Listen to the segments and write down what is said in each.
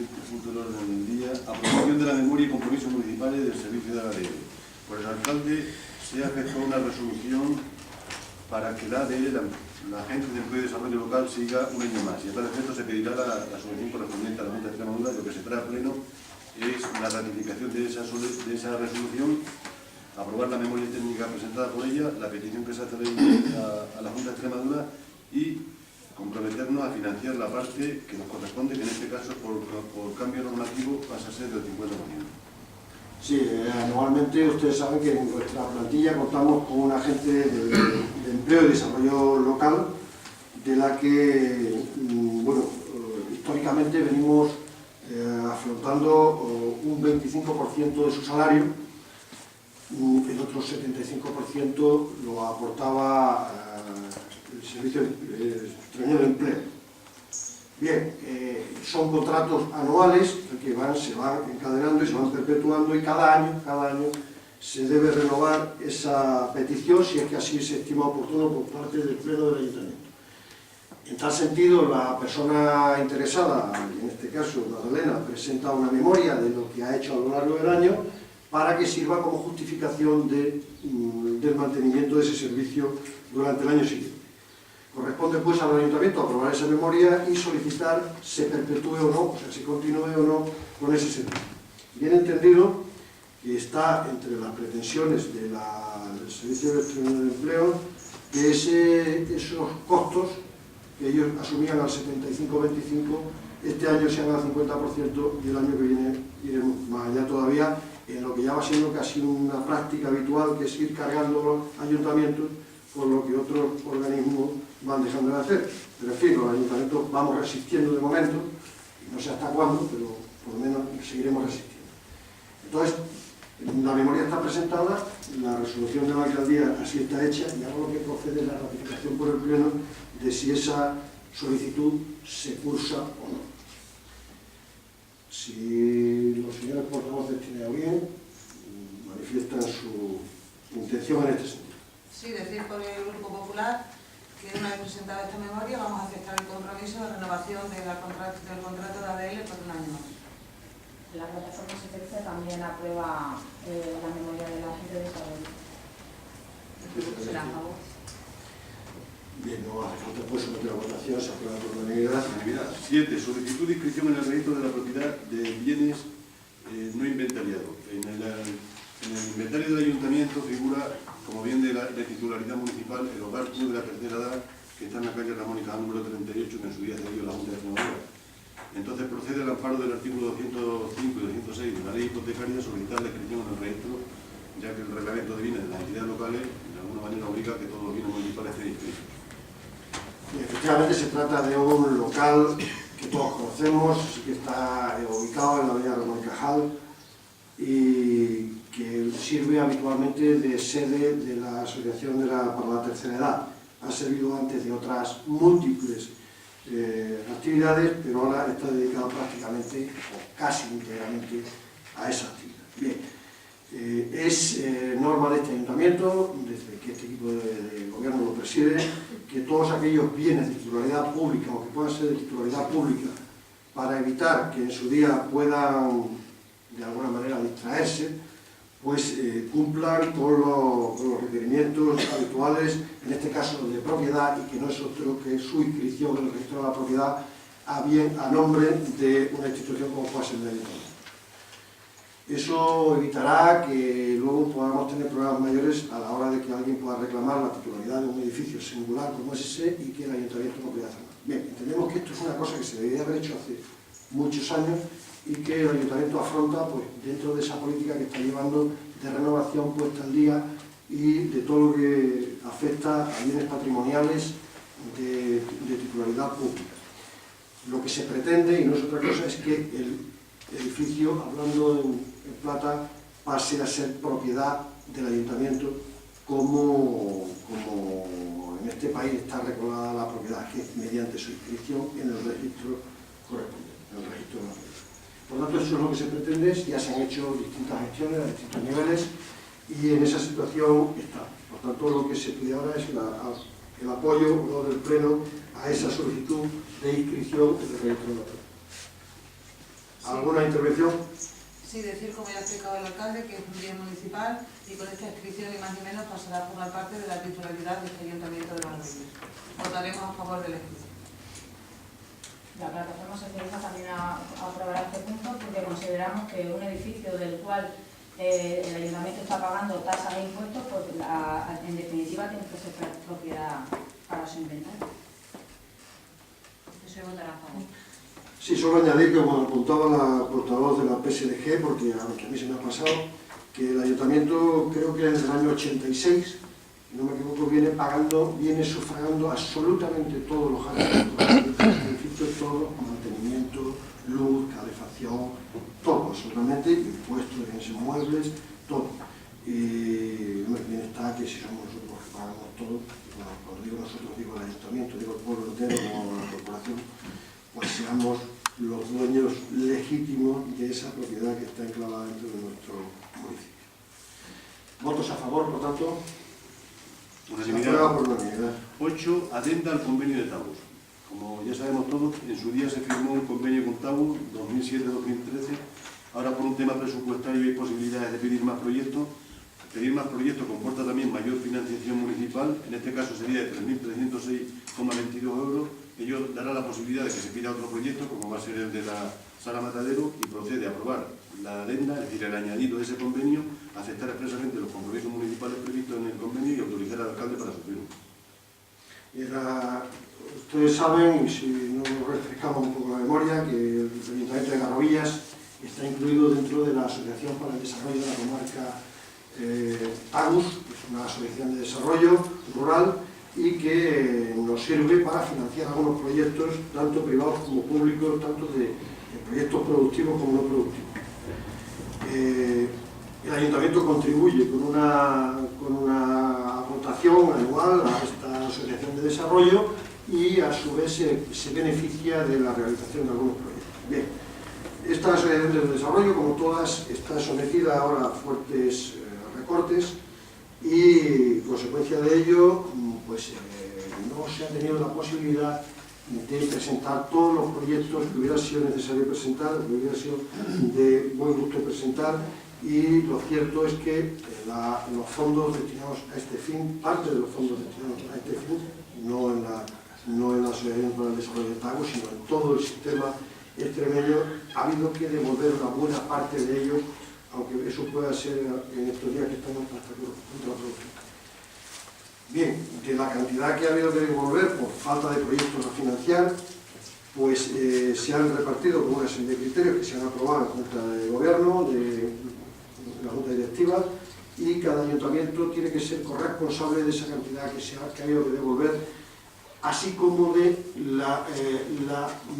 siguiente punto del orden del día. Aprobación de la memoria y compromisos municipales del servicio de la ADL. Por el alcalde se ha efectuado una resolución para que la ADL, la Agencia de Empleo y Desarrollo Local, siga un año más. Y a tal efecto se pedirá la solución correspondiente a la Junta de Extremadura. Lo que se trae a pleno es la ratificación de esa resolución, aprobar la memoria técnica presentada por ella, la petición que se hace a la Junta de Extremadura y comprometernos a financiar la parte que nos corresponde, que en este caso por cambio normativo pasa a ser del 50%. Sí, anualmente ustedes saben que en nuestra plantilla contamos con un agente de empleo y desarrollo local, de la que, bueno, históricamente venimos afrontando un 25% de su salario, el otro 75% lo aportaba el Servicio Extremeño de Empleo. Bien, son contratos anuales que se van encadenando y se van perpetuando, y cada año se debe renovar esa petición si es que así se estima oportuno por parte del Pleno del Ayuntamiento. En tal sentido, la persona interesada, en este caso Magdalena, presenta una memoria de lo que ha hecho a lo largo del año para que sirva como justificación del mantenimiento de ese servicio durante el año siguiente. Corresponde pues al Ayuntamiento aprobar esa memoria y solicitar se perpetúe o no, o sea, se continúe o no con ese servicio. Bien entendido que está entre las pretensiones del Servicio de Empleo que esos costos que ellos asumían al 75-25, este año sean al 50% y el año que viene iremos más allá todavía, en lo que ya va siendo casi una práctica habitual, que es ir cargando los ayuntamientos por lo que otros organismos van dejando de hacer. Pero en fin, los ayuntamientos vamos resistiendo de momento, y no sé hasta cuándo, pero por lo menos seguiremos resistiendo. Entonces, la memoria está presentada, la resolución de la alcaldía así está hecha, y ahora lo que procede es la ratificación por el Pleno de si esa solicitud se cursa o no. Si los señores portavoces tienen a bien, manifiestan su intención en este sentido. Sí, decir por el Grupo Popular que una vez presentada esta memoria vamos a aceptar el compromiso de renovación del contrato de ADL por un año más. La plataforma STC también aprueba la memoria de la Agencia de Desarrollo. ¿Será a favor? Bien, no hace falta pues someter a votación, se aprueba por unanimidad. 7. Solicitud de inscripción en el registro de la propiedad de bienes no inventariados. En el inventario del ayuntamiento figura como bien de titularidad municipal el hogar Club de la Tercera Edad, que está en la calle Ramón y Cajal número 38, que en su día cedió la Junta de Extremadura. Entonces procede al amparo del artículo 205 y 206 de la ley hipotecaria a solicitar la inscripción en el registro, ya que el reglamento de bienes de las entidades locales de alguna manera obliga a que todos los bienes municipales estén inscritos. Y efectivamente se trata de un local que todos conocemos, que está ubicado en la avenida Ramón y Cajal, y que sirve habitualmente de sede de la Asociación para la Tercera Edad. Ha servido antes de otras múltiples actividades, pero ahora está dedicado prácticamente o casi íntegramente a esa actividad. Bien, es norma de este ayuntamiento, desde que este equipo de gobierno lo preside, que todos aquellos bienes de titularidad pública o que puedan ser de titularidad pública, para evitar que en su día puedan de alguna manera distraerse, pues cumplan con los requerimientos habituales, en este caso de propiedad, y que no es otro que su inscripción en el registro de la propiedad a nombre de una institución como puede ser el ayuntamiento. Eso evitará que luego podamos tener problemas mayores a la hora de que alguien pueda reclamar la titularidad de un edificio singular como es ese y que el ayuntamiento no pueda hacer nada. Bien, entendemos que esto es una cosa que se debería haber hecho hace muchos años y que el ayuntamiento afronta pues, dentro de esa política que está llevando de renovación puesta al día y de todo lo que afecta a bienes patrimoniales de titularidad pública. Lo que se pretende, y no es otra cosa, es que el edificio, hablando en plata, pase a ser propiedad del ayuntamiento como en este país está recordada la propiedad, que es mediante su inscripción en el registro correspondiente, en el registro de la propiedad. Por lo tanto, eso es lo que se pretende, ya se han hecho distintas gestiones a distintos niveles y en esa situación está. Por tanto, lo que se pide ahora es el apoyo del Pleno a esa solicitud de inscripción en el registro de la propiedad. ¿Alguna intervención? Sí, decir, como ya ha explicado el alcalde, que es un bien municipal y con esta inscripción, ni más ni menos, pasará a formar parte de la titularidad de este Ayuntamiento de Barruelos. Votaremos a favor de la inscripción. La plataforma socialista también aprobará este punto porque consideramos que un edificio del cual el ayuntamiento está pagando tasas e impuestos, pues en definitiva tiene que ser propiedad para su inventario. Eso votará a favor. Sí, solo añadir que, como apuntaba la portavoz de la PSDG, porque a mí se me ha pasado, que el ayuntamiento, creo que desde el año 86, si no me equivoco, viene sufragando absolutamente todos los gastos del edificio, todo, mantenimiento, luz, calefacción, todo, absolutamente, impuestos de bienes inmuebles, todo. Y bien está que si somos nosotros los que pagamos todo, bueno, cuando digo nosotros, digo el ayuntamiento, digo el pueblo entero, no la corporación, pues seamos los dueños legítimos de esa propiedad que está enclavada dentro de nuestro municipio. ¿Votos a favor, por tanto? Unanimidad. Por unanimidad. 8. Adenda al convenio de Tagus. Como ya sabemos todos, en su día se firmó un convenio con Tagus 2007-2013. Ahora, por un tema presupuestario, hay posibilidades de pedir más proyectos. Pedir más proyectos comporta también mayor financiación municipal. En este caso sería de 3.306,22 euros. Ello dará la posibilidad de que se pida otro proyecto, como va a ser el de la Sala Matadero, y procede a aprobar la adenda, es decir, el añadido de ese convenio, aceptar expresamente los compromisos municipales previstos en el convenio y autorizar al alcalde para su firma. Ustedes saben, y si no refrescamos un poco la memoria, que el Ayuntamiento de Garrovillas está incluido dentro de la Asociación para el Desarrollo de la Comarca Tagus, que es una asociación de desarrollo rural y que nos sirve para financiar algunos proyectos, tanto privados como públicos, tanto de proyectos productivos como no productivos. El Ayuntamiento contribuye con una aportación anual a esta asociación de desarrollo y a su vez se beneficia de la realización de algunos proyectos. Bien, esta asociación de desarrollo, como todas, está sometida ahora a fuertes recortes y, consecuencia de ello, pues no se ha tenido la posibilidad de presentar todos los proyectos que hubiera sido necesario presentar, que hubiera sido de buen gusto presentar, y lo cierto es que los fondos destinados a este fin, parte de los fondos destinados a este fin, no en la Asociación para el Desarrollo de Tagus, sino en todo el sistema extremeño, ha habido que devolver una buena parte de ellos, aunque eso pueda ser en estos días que estamos contraproducentes. Bien, de la cantidad que ha habido que devolver por falta de proyectos a financiar, pues se han repartido con una serie de criterios que se han aprobado en la Junta de Gobierno, de la Junta Directiva, y cada ayuntamiento tiene que ser corresponsable de esa cantidad que ha habido que devolver, así como de la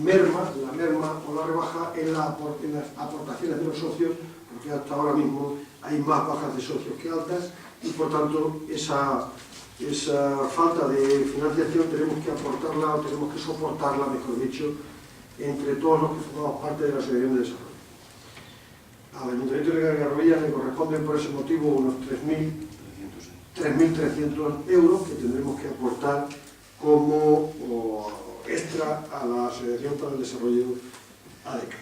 merma o la rebaja en las aportaciones de los socios, porque hasta ahora mismo hay más bajas de socios que altas, y por tanto esa falta de financiación tenemos que aportarla, o tenemos que soportarla, mejor dicho, entre todos los que formamos parte de la Asociación de Desarrollo. Al Ayuntamiento de Garrovillas le corresponden por ese motivo unos 3.300 euros que tendremos que aportar como extra a la Asociación para el Desarrollo ADECA.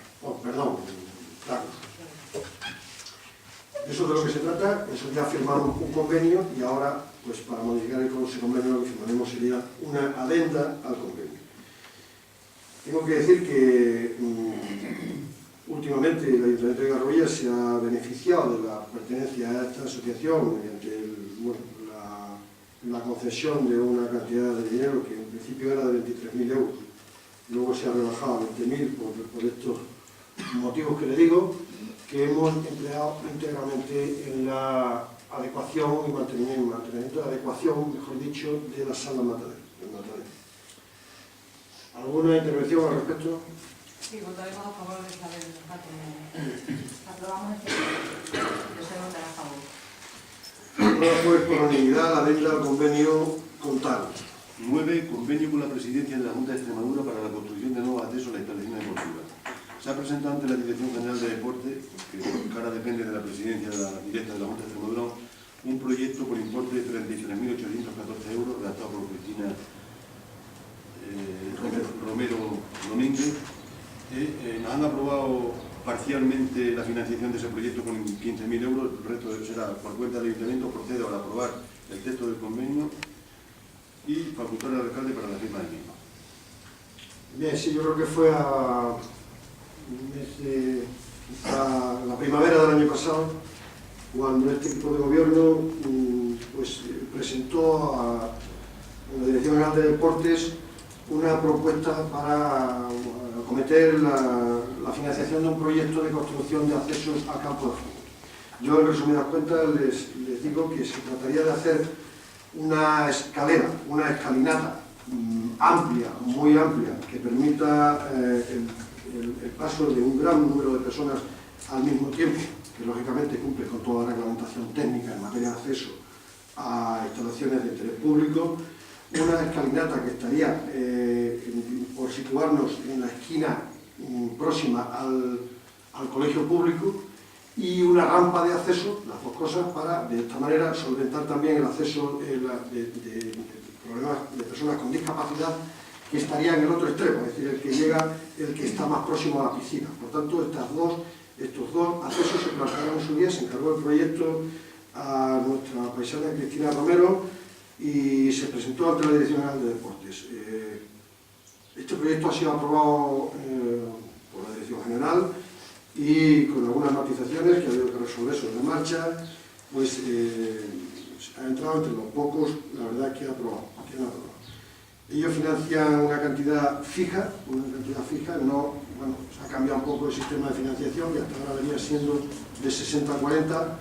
Tagus. Eso es de lo que se trata. Eso ya firmamos un convenio y ahora, pues para modificar ese convenio, lo que firmaremos sería una adenda al convenio. Tengo que decir que últimamente el Ayuntamiento de Garrovillas se ha beneficiado de la pertenencia a esta asociación mediante la concesión de una cantidad de dinero que en principio era de 23.000 euros. Luego se ha rebajado a 20.000 por estos motivos que le digo, que hemos empleado íntegramente en la adecuación y mantenimiento de adecuación, mejor dicho, de la Sala Matadero. ¿Alguna intervención al respecto? Sí, votaremos a favor de esta ley. Aprobamos este punto. Yo se votará a favor. Pues por unanimidad la adenda al convenio con Tagus. 9. Convenio con la Presidencia de la Junta de Extremadura para la construcción de nuevos accesos a la instalación deportiva. Se ha presentado ante la Dirección General de Deporte, que ahora depende de la Presidencia directa de la Junta de Extremadura, un proyecto por importe de 33.814 euros, redactado por Cristina Romero Domínguez, Nos han aprobado parcialmente la financiación de ese proyecto con 15.000 euros, el resto será por cuenta del Ayuntamiento. Procedo a aprobar el texto del convenio y facultar al alcalde para la firma del mismo. Bien, sí, yo creo que fue a la primavera del año pasado cuando este equipo de gobierno pues, presentó a la Dirección General de Deportes una propuesta para acometer la financiación de un proyecto de construcción de accesos al campo de fútbol. Yo, en resumidas cuentas, les digo que se trataría de hacer una escalera, una escalinata amplia, muy amplia, que permita el paso de un gran número de personas al mismo tiempo, que lógicamente cumple con toda la reglamentación técnica en materia de acceso a instalaciones de interés público. Una escalinata que estaría por situarnos en la esquina próxima al colegio público, y una rampa de acceso, las dos cosas, para de esta manera solventar también el acceso de problemas de personas con discapacidad que estaría en el otro extremo, es decir, el que está más próximo a la piscina. Por tanto, estos dos accesos se plantearon en su día, se encargó el proyecto a nuestra paisana Cristina Romero y se presentó ante la Dirección General de Deportes. Este proyecto ha sido aprobado por la Dirección General y con algunas matizaciones que ha habido que resolver sobre marcha, pues ha entrado entre los pocos, la verdad, que han aprobado. Ellos financian una cantidad fija, no, bueno, se ha cambiado un poco el sistema de financiación, que hasta ahora venía siendo de 60-40,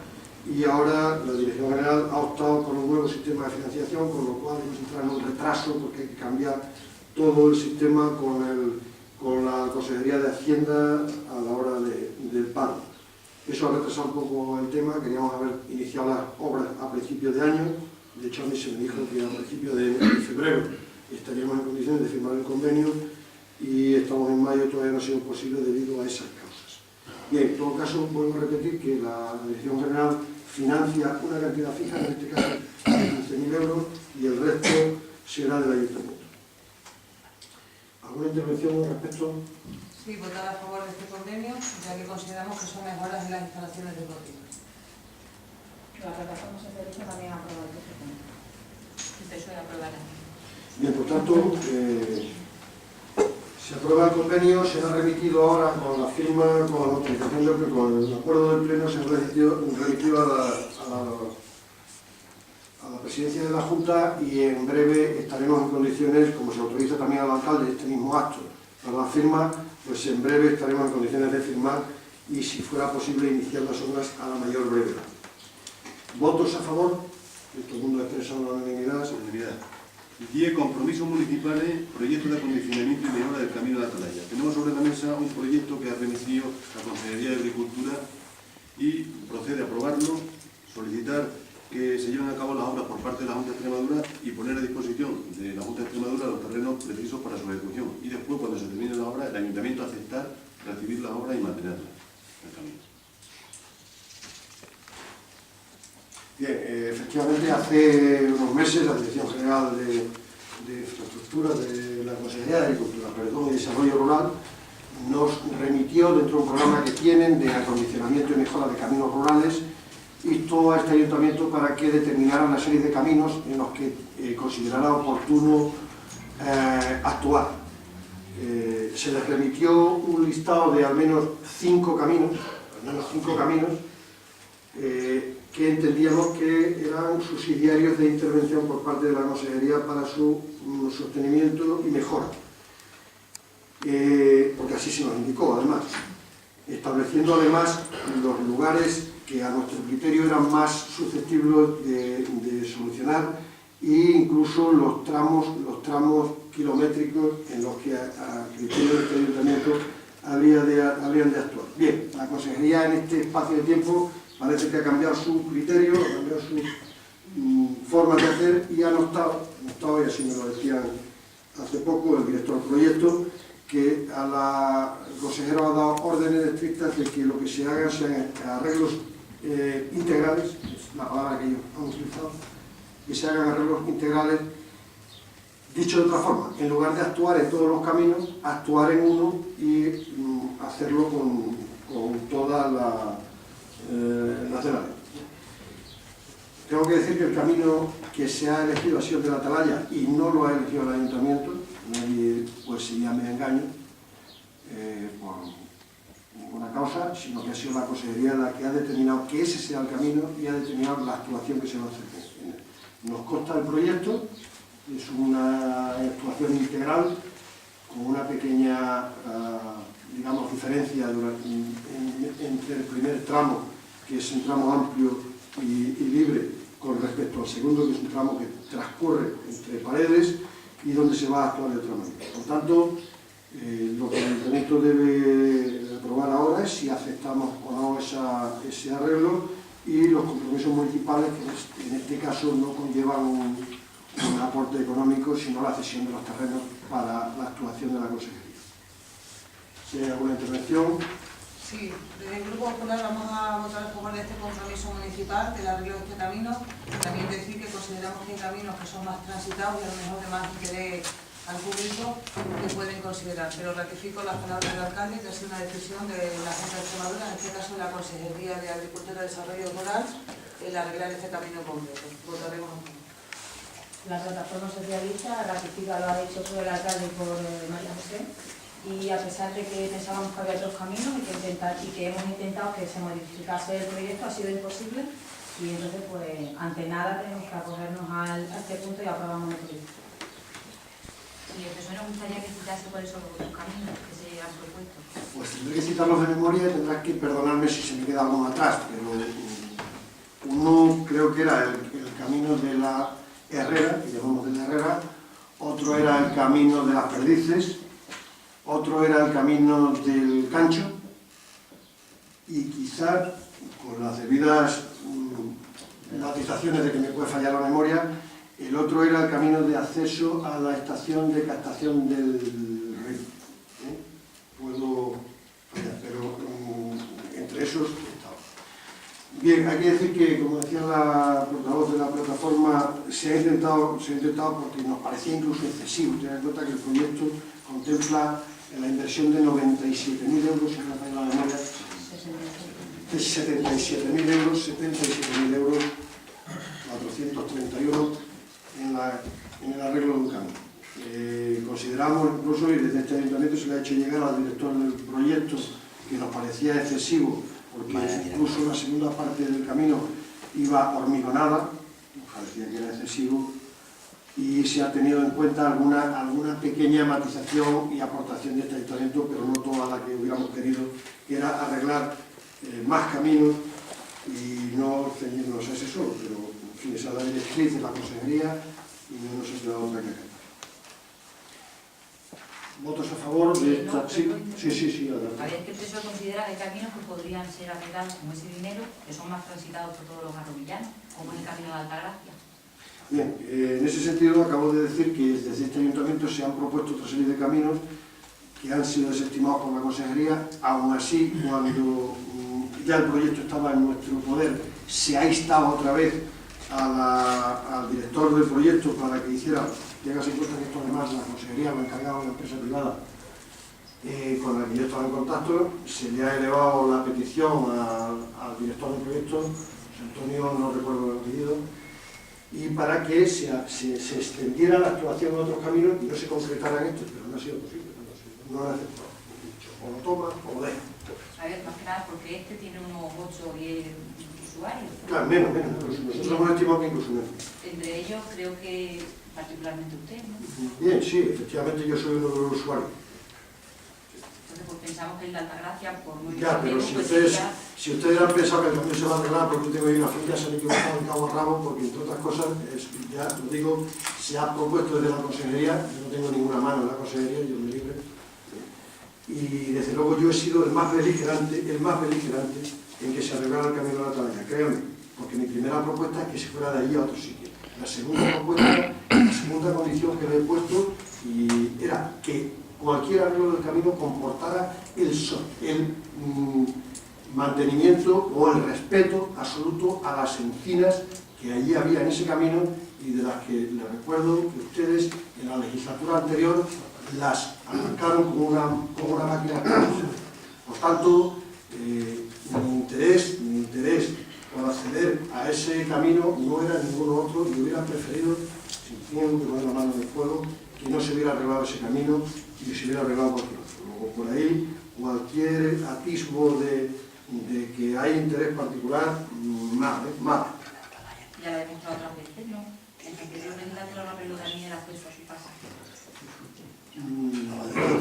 y ahora la Dirección General ha optado por un nuevo sistema de financiación, con lo cual hemos entrado en un retraso porque hay que cambiar todo el sistema con la Consejería de Hacienda a la hora del paro. Eso ha retrasado un poco el tema. Queríamos haber iniciado las obras a principios de año. De hecho, a mí se me dijo que a principios de febrero estaríamos en condiciones de firmar el convenio, y estamos en mayo y todavía no ha sido posible debido a esas causas. Bien, en todo caso, vuelvo a repetir que la Dirección General financia una cantidad fija, en este caso de 15.000 euros, y el resto será del Ayuntamiento. ¿Alguna intervención al respecto? Sí, votar a favor de este convenio, ya que consideramos que son mejoras en las instalaciones deportivas. La plataforma socialista también ha aprobado este convenio. Eso de aprobar. Bien, por tanto, se aprueba el convenio, será remitido ahora con la firma, con la notificación, con el acuerdo del Pleno, se ha remitido a la presidencia de la Junta, y en breve estaremos en condiciones, como se autoriza también al alcalde este mismo acto para la firma, pues en breve estaremos en condiciones de firmar y, si fuera posible, iniciar las obras a la mayor brevedad. ¿Votos a favor? Todo el mundo ha expresado la unanimidad. Unanimidad. 10 compromisos municipales, proyectos de acondicionamiento y mejora del camino de la Atalaya. Tenemos sobre la mesa un proyecto que ha remitido la Consejería de Agricultura y procede a aprobarlo, solicitar que se lleven a cabo las obras por parte de la Junta de Extremadura y poner a disposición de la Junta de Extremadura los terrenos precisos para su ejecución. Y después, cuando se termine la obra, el Ayuntamiento aceptar recibir la obra y mantenerla en el camino. Bien, efectivamente, hace unos meses la Dirección General de Infraestructuras de la Consejería de Agricultura, Perdón y Desarrollo Rural, nos remitió, dentro de un programa que tienen de acondicionamiento y mejora de caminos rurales, instó a este ayuntamiento para que determinara una serie de caminos en los que considerara oportuno actuar. Se les remitió un listado de al menos 5 caminos, que entendíamos que eran subsidiarios de intervención por parte de la Consejería para su sostenimiento y mejora. Porque así se nos indicó, además, estableciendo además los lugares que a nuestro criterio eran más susceptibles de solucionar, e incluso los tramos kilométricos en los que a criterio del ayuntamiento habrían de actuar. Bien, la Consejería en este espacio de tiempo parece que ha cambiado su criterio, ha cambiado su forma de hacer, y ha notado, y así me lo decían hace poco el director del proyecto, que el consejero ha dado órdenes estrictas de que lo que se haga sean arreglos integrales, es la palabra que ellos han utilizado, que se hagan arreglos integrales Dicho de otra forma, en lugar de actuar en todos los caminos, actuar en uno y hacerlo con toda la zona. Tengo que decir que el camino que se ha elegido ha sido de la Atalaya y no lo ha elegido el ayuntamiento. Nadie, pues si ya me engaño, por ninguna causa, sino que ha sido la consejería la que ha determinado que ese sea el camino y ha determinado la actuación que se va a hacer en él. Nos consta el proyecto, es una actuación integral con una pequeña, digamos, diferencia entre el primer tramo, que es un tramo amplio y libre, con respecto al segundo, que es un tramo que transcurre entre paredes y donde se va a actuar de otra manera. Por tanto, lo que el ayuntamiento debe aprobar ahora es si aceptamos o no ese arreglo y los compromisos municipales, que en este caso no conllevan un aporte económico, sino la cesión de los terrenos para la actuación de la consejería. Si hay alguna intervención. Sí, desde el Grupo Popular vamos a votar a favor de este compromiso municipal del arreglo de este camino. También decir que consideramos que hay caminos que son más transitados y a lo mejor de más interés al público que pueden considerar. Pero ratifico las palabras del alcalde, que ha sido una decisión de la Junta de Extremadura, en este caso de la Consejería de Agricultura y Desarrollo Rural, el arreglar este camino completo. Votaremos a favor. La plataforma socialista ratifica, lo ha dicho por el alcalde y por María José, y a pesar de que pensábamos que había otros caminos y que hemos intentado que se modificase el proyecto, ha sido imposible, y entonces pues ante nada tenemos que acogernos a este punto y aprobamos el proyecto. Y el PSOE nos gustaría que citase cuáles son los otros caminos que se han propuesto. Pues tendré que citarlos de memoria y tendrás que perdonarme si se me queda alguno atrás, pero uno creo que era el camino de la Herrera, que llamamos de la Herrera, otro era el camino de las Perdices, otro era el camino del Cancho, y quizá con las debidas matizaciones de que me puede fallar la memoria, el otro era el camino de acceso a la estación de captación del río. Puedo fallar, pero entre esos estaba. Bien, hay que decir que, como decía la portavoz de la plataforma, se ha intentado porque nos parecía incluso excesivo. Tener en cuenta que el proyecto contempla la inversión de 97.000 euros, si no me falla la memoria, de 77.000 euros, 77.000 euros, 431 en el arreglo de un camino. Consideramos incluso, y desde este ayuntamiento se le ha hecho llegar al director del proyecto, que nos parecía excesivo, porque incluso la segunda parte del camino iba hormigonada, nos parecía que era excesivo, y se ha tenido en cuenta alguna pequeña matización y aportación de este ayuntamiento, pero no toda la que hubiéramos querido, que era arreglar más caminos y no ceñirnos a ese solo, pero en fin, esa es la directriz de la consejería y no nos ha quedado otra que acatar. ¿Votos a favor de esta? Sí, adelante. A ver, que el PSOE considera que hay caminos que podrían ser arreglados con ese dinero, que son más transitados por todos los garrovillanos, como es el camino de Altagracia. Bien, en ese sentido acabo de decir que desde este ayuntamiento se han propuesto otra serie de caminos que han sido desestimados por la consejería. Aún así, cuando ya el proyecto estaba en nuestro poder, se ha instado otra vez al director del proyecto para que hiciera, tengas en cuenta que esto además la consejería lo encargaba una empresa privada con la que yo estaba en contacto, se le ha elevado la petición al director del proyecto, Antonio, no recuerdo el apellido, y para que se extendiera la actuación en otros caminos y no se concretara en estos, pero no ha sido posible, no lo ha aceptado. O lo toma o lo deja. A ver, más que nada porque este tiene unos 8 o 10 usuarios. Claro, menos, incluso nosotros hemos estimado que incluso menos. Entre ellos creo que particularmente usted, ¿no? Bien, sí, efectivamente yo soy uno de los usuarios. Entonces pues pensamos que el de Altagracia, por muy Ya, pero pues sería... si ustedes han pensado que el cambio se va a arreglar porque tengo ahí una familia, se han equivocado en cabo a rabo, porque entre otras cosas, ya lo digo, se ha propuesto desde la consejería, yo no tengo ninguna mano en la consejería, yo me libre, y desde luego yo he sido el más beligerante en que se arreglara el camino de la Atalaya, créanme, porque mi primera propuesta es que se fuera de allí a otro sitio. La segunda propuesta, la segunda condición que le he puesto, y era que cualquier arreglo del camino comportara el mantenimiento o el respeto absoluto a las encinas que allí había en ese camino y de las que les recuerdo que ustedes en la legislatura anterior las arrancaron como una máquina. Por tanto, mi interés por acceder a ese camino no era ninguno otro, y hubiera preferido, sin tiempo que poner la mano en el fuego, que no se hubiera arreglado ese camino y que se hubiera arreglado cualquier otro. Luego, por ahí, cualquier atisbo de que hay interés particular, mal. Ya lo he demostrado otras veces, ¿no? En la anterior legislatura no arregló también el acceso a su casa.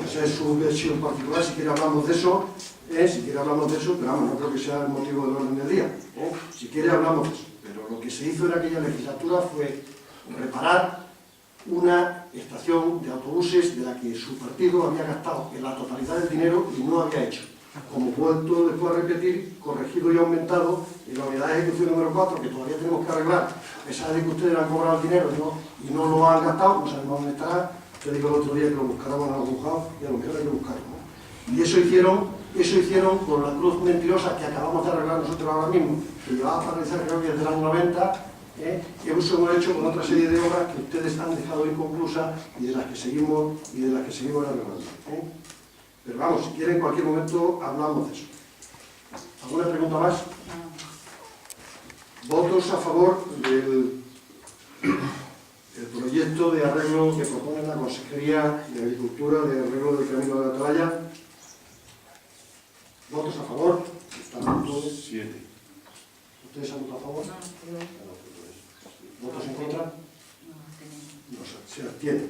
Esa es su versión particular, si quiere hablamos de eso, pero vamos, no creo que sea el motivo del orden del día. Si quiere hablamos de eso, pero lo que se hizo en aquella legislatura fue reparar una estación de autobuses de la que su partido había gastado en la totalidad del dinero y no había hecho. Como vuelto después a repetir, corregido y aumentado en la unidad de ejecución número 4, que todavía tenemos que arreglar, a pesar de que ustedes han cobrado el dinero y no lo han gastado, no sabemos dónde estará. Yo digo el otro día que lo buscáramos en algún juzgado y a lo mejor hay que buscarlo, ¿no? Y eso hicieron con la cruz mentirosa que acabamos de arreglar nosotros ahora mismo, que llevaba a paralizar creo que desde el año 90, y eso hemos hecho con otra serie de obras que ustedes han dejado inconclusas y de las que seguimos arreglando. Pero vamos, si quieren en cualquier momento hablamos de eso. ¿Alguna pregunta más? ¿Votos a favor del proyecto de arreglo que propone la Consejería de Agricultura de arreglo del Camino de la Atalaya? ¿Votos a favor? Están todos. 7. ¿Ustedes han votado a favor? No, ¿Votos en contra? no tenemos. No, se abstienen.